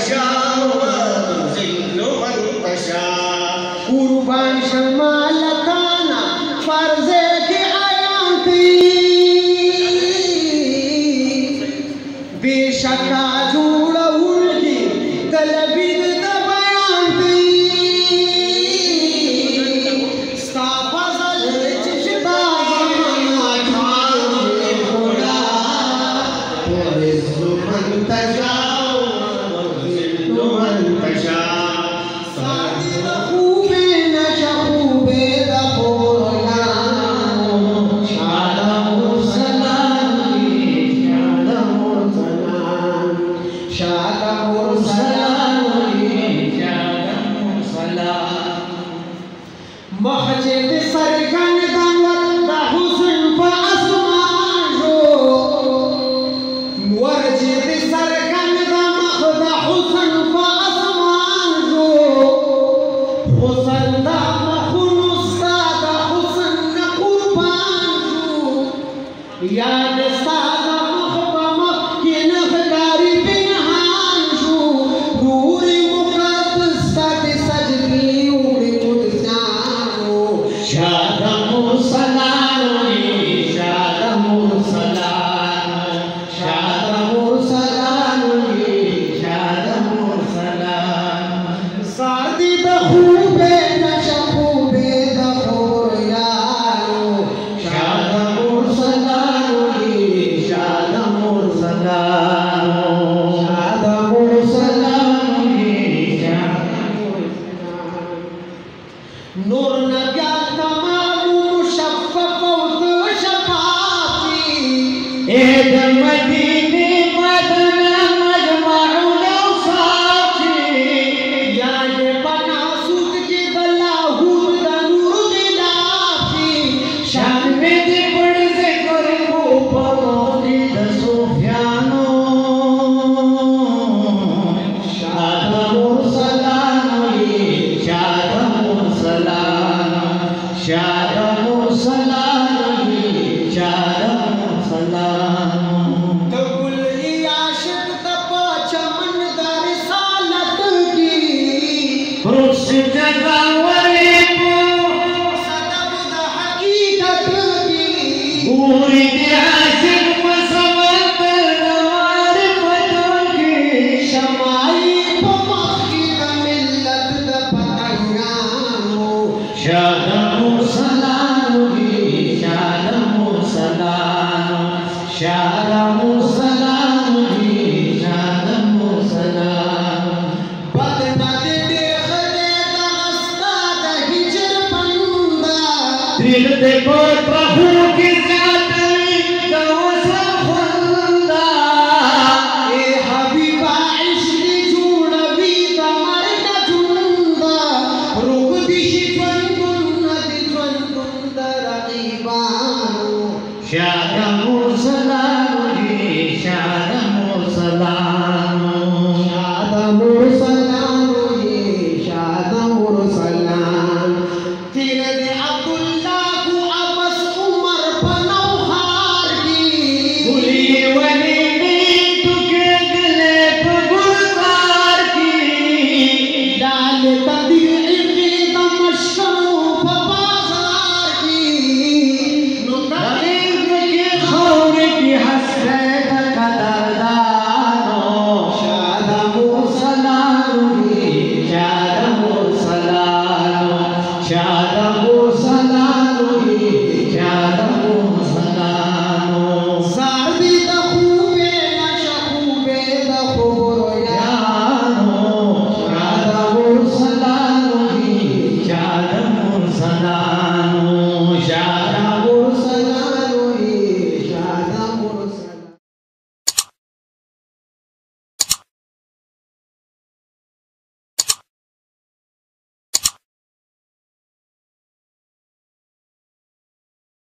तशाउ वतुज़िल्लु मन तशाउ। कुर्बान शमा लगाना फर्ज़े की आयांती बेशका जुड़ा उनकी तलबीद दबायांती स्थापज़ल चिश्ता ज़माना ठाने घोड़ा वरिज़्क़ु मन तशाउ वतुज़िल्लु मन तशाउ। सादी खूबे नशा खूबे दबोला शादम सलाम शादम सलाम मस्जिद सरगन दावत हुस्न व आसमान जो मस्जिद सरगन दावत हुस्न व आसमान जो हुस्न दा मखुन उस्ताद हुस्न न कुर्बान जो याद सादा मखबम के नखदारी बिनहान जो नूरी मुकद्दस तक सजदी उड़ी मुदजानो शादम सलाम शादम सलाम शादम सलाम शादम सलाम। सादी खूबे नशा खूबे दबोयानो शादम सलाम शादम सलाम शादम सलाम नूर नबिया तमाम मुशफ़्फ़फ़ शफ़ाती ऐद मदीने मदना मजमउल औसाती याद बना सूत के बलाहूद दा नूर गिलाफी शान में दे बड़ से कर को पमोदी द सुफियानो शादम सलाम शादम सलाम शादम सलाम शादम सलाम। तबुल आशिक तपा चमन दर सालत की रुस जगावरे को सदब द हकीकत की पूरी आशिक मसवत नवार पतों की शमाई पमखी द मिल्लत द पतंगानो शादम सलाम शादम सलाम शादम सलाम शादम सलाम। बदनद देख दे दस्ता द हिजर बंदा दिल दे को प्रभु